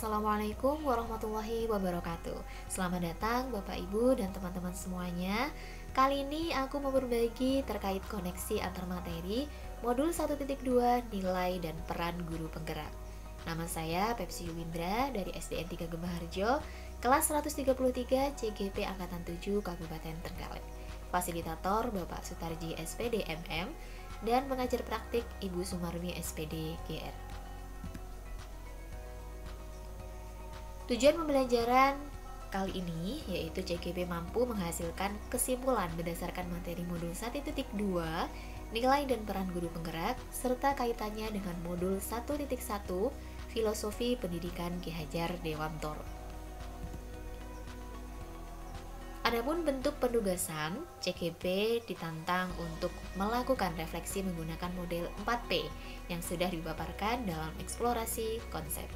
Assalamualaikum warahmatullahi wabarakatuh. Selamat datang Bapak Ibu dan teman-teman semuanya. Kali ini aku mau berbagi terkait koneksi antar materi modul 1.2 nilai dan peran guru penggerak. Nama saya Pepsi Yuwindra dari SDN 3 Gembaharjo, kelas 133 CGP Angkatan 7 Kabupaten Trenggalek. Fasilitator Bapak Sutarji SPD MM dan pengajar praktik Ibu Sumarmi SPD GR. Tujuan pembelajaran kali ini yaitu CGP mampu menghasilkan kesimpulan berdasarkan materi modul 1.2 nilai dan peran guru penggerak serta kaitannya dengan modul 1.1 filosofi pendidikan Ki Hajar Dewantoro. Adapun bentuk penugasan, CGP ditantang untuk melakukan refleksi menggunakan model 4P yang sudah dipaparkan dalam eksplorasi konsep.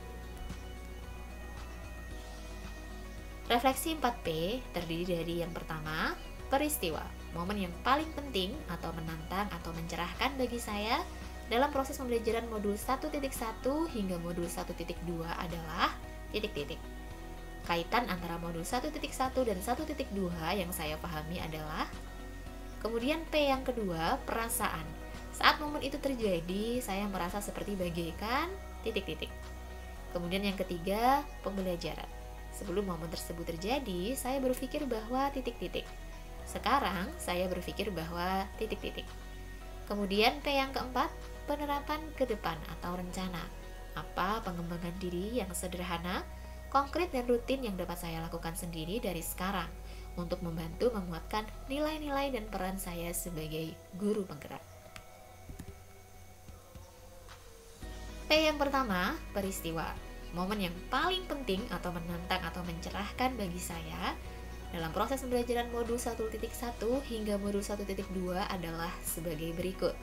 Refleksi 4P terdiri dari yang pertama, peristiwa, momen yang paling penting atau menantang atau mencerahkan bagi saya dalam proses pembelajaran modul 1.1 hingga modul 1.2 adalah titik-titik. Kaitan antara modul 1.1 dan 1.2 yang saya pahami adalah kemudian P yang kedua, perasaan. Saat momen itu terjadi, saya merasa seperti bagaikan titik-titik. Kemudian yang ketiga, pembelajaran. Sebelum momen tersebut terjadi, saya berpikir bahwa titik-titik. Sekarang, saya berpikir bahwa titik-titik. Kemudian P yang keempat, penerapan ke depan atau rencana. Apa pengembangan diri yang sederhana, konkret dan rutin yang dapat saya lakukan sendiri dari sekarang untuk membantu menguatkan nilai-nilai dan peran saya sebagai guru penggerak. P yang pertama, peristiwa. Momen yang paling penting atau menantang atau mencerahkan bagi saya dalam proses pembelajaran modul 1.1 hingga modul 1.2 adalah sebagai berikut.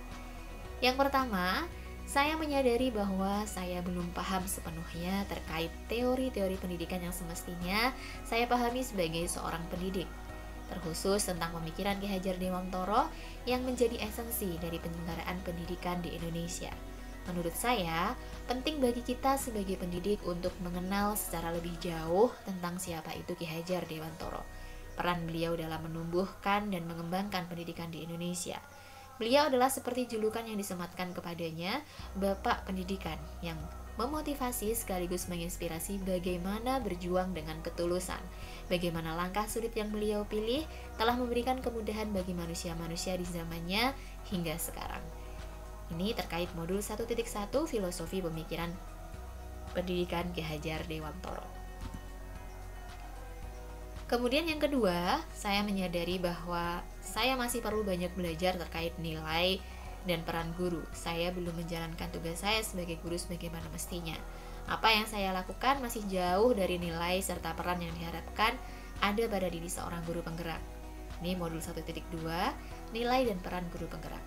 Yang pertama, saya menyadari bahwa saya belum paham sepenuhnya terkait teori-teori pendidikan yang semestinya saya pahami sebagai seorang pendidik, terkhusus tentang pemikiran Ki Hajar Dewantoro yang menjadi esensi dari penyelenggaraan pendidikan di Indonesia. Menurut saya, penting bagi kita sebagai pendidik untuk mengenal secara lebih jauh tentang siapa itu Ki Hajar Dewantoro, peran beliau dalam menumbuhkan dan mengembangkan pendidikan di Indonesia. Beliau adalah seperti julukan yang disematkan kepadanya, Bapak Pendidikan, yang memotivasi sekaligus menginspirasi bagaimana berjuang dengan ketulusan. Bagaimana langkah sulit yang beliau pilih telah memberikan kemudahan bagi manusia-manusia di zamannya hingga sekarang. Ini terkait modul 1.1 filosofi pemikiran pendidikan Ki Hajar Dewantoro. Kemudian yang kedua, saya menyadari bahwa saya masih perlu banyak belajar terkait nilai dan peran guru. Saya belum menjalankan tugas saya sebagai guru sebagaimana mestinya. Apa yang saya lakukan masih jauh dari nilai serta peran yang diharapkan ada pada diri seorang guru penggerak. Ini modul 1.2, nilai dan peran guru penggerak.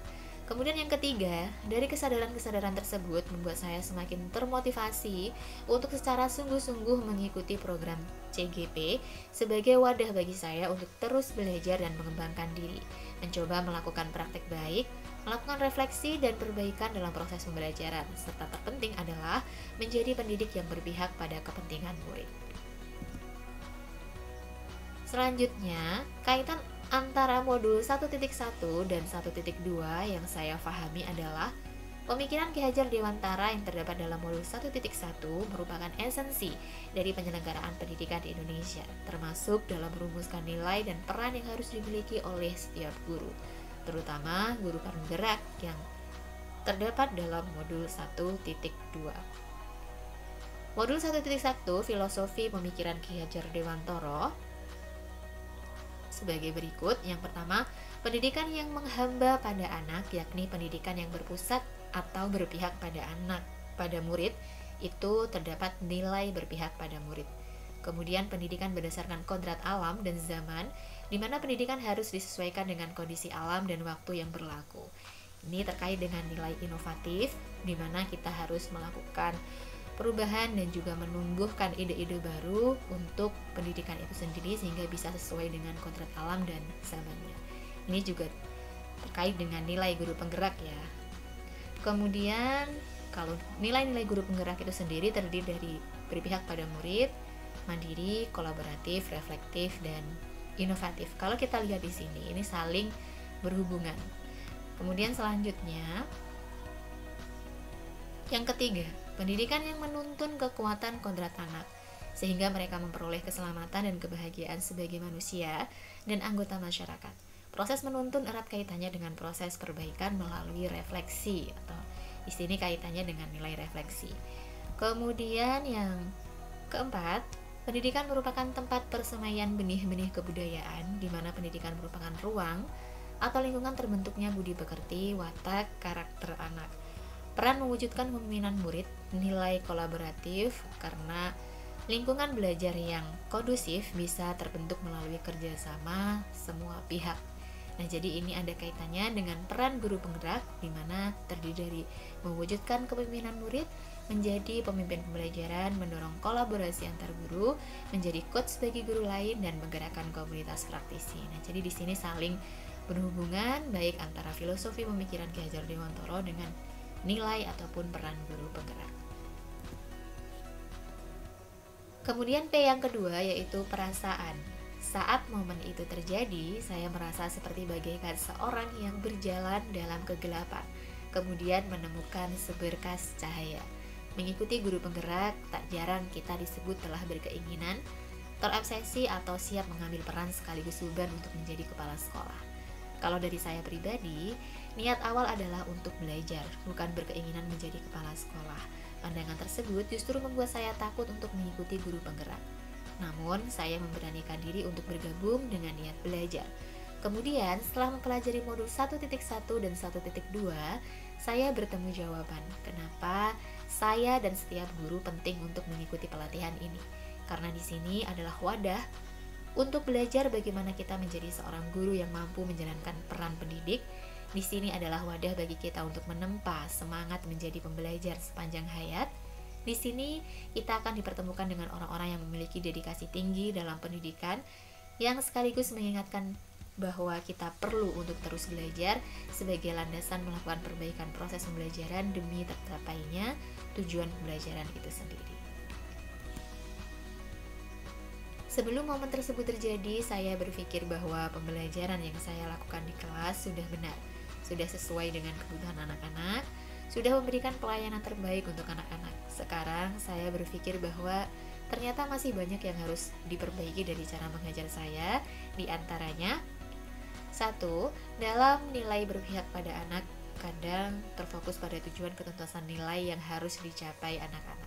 Kemudian yang ketiga, dari kesadaran-kesadaran tersebut membuat saya semakin termotivasi untuk secara sungguh-sungguh mengikuti program CGP sebagai wadah bagi saya untuk terus belajar dan mengembangkan diri, mencoba melakukan praktek baik, melakukan refleksi dan perbaikan dalam proses pembelajaran, serta terpenting adalah menjadi pendidik yang berpihak pada kepentingan murid. Selanjutnya, kaitan antara modul 1.1 dan 1.2 yang saya pahami adalah pemikiran Ki Hajar Dewantoro yang terdapat dalam modul 1.1 merupakan esensi dari penyelenggaraan pendidikan di Indonesia, termasuk dalam merumuskan nilai dan peran yang harus dimiliki oleh setiap guru, terutama guru penggerak yang terdapat dalam modul 1.2. Modul 1.1 filosofi pemikiran Ki Hajar Dewantoro sebagai berikut. Yang pertama, pendidikan yang menghamba pada anak, yakni pendidikan yang berpusat atau berpihak pada anak, pada murid, itu terdapat nilai berpihak pada murid. Kemudian pendidikan berdasarkan kodrat alam dan zaman, di mana pendidikan harus disesuaikan dengan kondisi alam dan waktu yang berlaku. Ini terkait dengan nilai inovatif, di mana kita harus melakukan perubahan dan juga menumbuhkan ide-ide baru untuk pendidikan itu sendiri sehingga bisa sesuai dengan kodrat alam dan zamannya. Ini juga terkait dengan nilai guru penggerak ya. Kemudian kalau nilai-nilai guru penggerak itu sendiri terdiri dari berpihak pada murid, mandiri, kolaboratif, reflektif, dan inovatif. Kalau kita lihat di sini, ini saling berhubungan. Kemudian selanjutnya, yang ketiga, pendidikan yang menuntun kekuatan kodrat anak, sehingga mereka memperoleh keselamatan dan kebahagiaan sebagai manusia dan anggota masyarakat. Proses menuntun erat kaitannya dengan proses perbaikan melalui refleksi, atau di sini kaitannya dengan nilai refleksi. Kemudian yang keempat, pendidikan merupakan tempat persemaian benih-benih kebudayaan, di mana pendidikan merupakan ruang atau lingkungan terbentuknya budi pekerti, watak, karakter anak. Peran mewujudkan kepemimpinan murid, nilai kolaboratif, karena lingkungan belajar yang kondusif bisa terbentuk melalui kerjasama semua pihak. Nah, jadi ini ada kaitannya dengan peran guru penggerak, di mana terdiri dari mewujudkan kepemimpinan murid, menjadi pemimpin pembelajaran, mendorong kolaborasi antar guru, menjadi coach bagi guru lain, dan menggerakkan komunitas praktisi. Nah, jadi di sini saling berhubungan baik antara filosofi pemikiran Ki Hajar Dewantara dengan nilai ataupun peran guru penggerak. Kemudian P yang kedua yaitu perasaan. Saat momen itu terjadi, saya merasa seperti bagaikan seorang yang berjalan dalam kegelapan, kemudian menemukan seberkas cahaya. Mengikuti guru penggerak, tak jarang kita disebut telah berkeinginan, terobsesi atau siap mengambil peran sekaligus beban untuk menjadi kepala sekolah. Kalau dari saya pribadi, niat awal adalah untuk belajar, bukan berkeinginan menjadi kepala sekolah. Pandangan tersebut justru membuat saya takut untuk mengikuti guru penggerak. Namun, saya memberanikan diri untuk bergabung dengan niat belajar. Kemudian, setelah mempelajari modul 1.1 dan 1.2, saya bertemu jawaban kenapa saya dan setiap guru penting untuk mengikuti pelatihan ini. Karena di sini adalah wadah untuk belajar bagaimana kita menjadi seorang guru yang mampu menjalankan peran pendidik. Di sini adalah wadah bagi kita untuk menempa semangat menjadi pembelajar sepanjang hayat. Di sini kita akan dipertemukan dengan orang-orang yang memiliki dedikasi tinggi dalam pendidikan, yang sekaligus mengingatkan bahwa kita perlu untuk terus belajar sebagai landasan melakukan perbaikan proses pembelajaran demi tercapainya tujuan pembelajaran itu sendiri. Sebelum momen tersebut terjadi, saya berpikir bahwa pembelajaran yang saya lakukan di kelas sudah benar, sudah sesuai dengan kebutuhan anak-anak, sudah memberikan pelayanan terbaik untuk anak-anak. Sekarang saya berpikir bahwa ternyata masih banyak yang harus diperbaiki dari cara mengajar saya. Di antaranya, 1. Dalam nilai berpihak pada anak, kadang terfokus pada tujuan ketuntasan nilai yang harus dicapai anak-anak.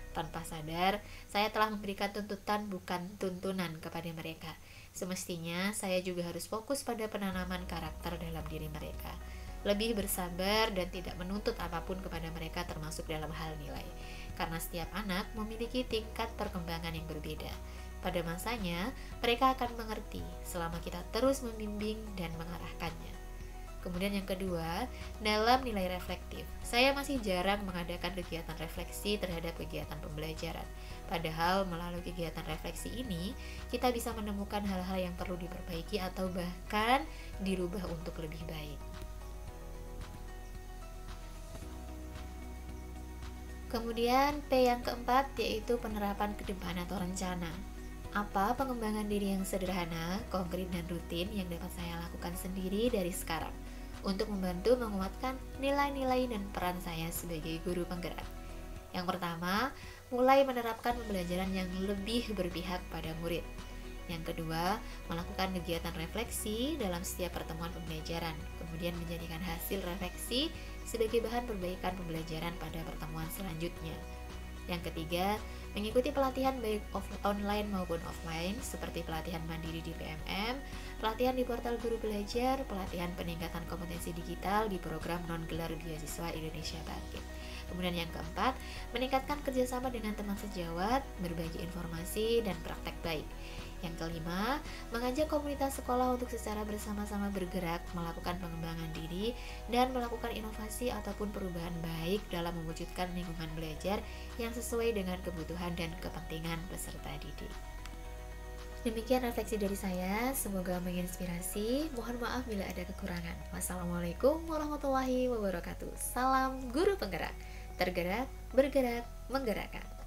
Tanpa sadar, saya telah memberikan tuntutan bukan tuntunan kepada mereka. Semestinya saya juga harus fokus pada penanaman karakter dalam diri mereka, lebih bersabar dan tidak menuntut apapun kepada mereka termasuk dalam hal nilai. Karena setiap anak memiliki tingkat perkembangan yang berbeda. Pada masanya, mereka akan mengerti selama kita terus membimbing dan mengarahkannya. Kemudian yang kedua, dalam nilai reflektif, saya masih jarang mengadakan kegiatan refleksi terhadap kegiatan pembelajaran. Padahal melalui kegiatan refleksi ini, kita bisa menemukan hal-hal yang perlu diperbaiki atau bahkan dirubah untuk lebih baik. Kemudian P yang keempat yaitu penerapan ke depan atau rencana. Apa pengembangan diri yang sederhana, konkret dan rutin yang dapat saya lakukan sendiri dari sekarang untuk membantu menguatkan nilai-nilai dan peran saya sebagai guru penggerak. Yang pertama, mulai menerapkan pembelajaran yang lebih berpihak pada murid. Yang kedua, melakukan kegiatan refleksi dalam setiap pertemuan pembelajaran, kemudian menjadikan hasil refleksi sebagai bahan perbaikan pembelajaran pada pertemuan selanjutnya. Yang ketiga, mengikuti pelatihan baik online maupun offline seperti pelatihan mandiri di PMM, pelatihan di portal guru belajar, pelatihan peningkatan kompetensi digital di program non-gelar beasiswa Indonesia Bangkit. Kemudian yang keempat, meningkatkan kerjasama dengan teman sejawat, berbagi informasi dan praktek baik. Yang kelima, mengajak komunitas sekolah untuk secara bersama-sama bergerak, melakukan pengembangan diri, dan melakukan inovasi ataupun perubahan baik dalam mewujudkan lingkungan belajar yang sesuai dengan kebutuhan dan kepentingan peserta didik. Demikian refleksi dari saya, semoga menginspirasi. Mohon maaf bila ada kekurangan. Wassalamualaikum warahmatullahi wabarakatuh. Salam guru penggerak, tergerak, bergerak, menggerakkan.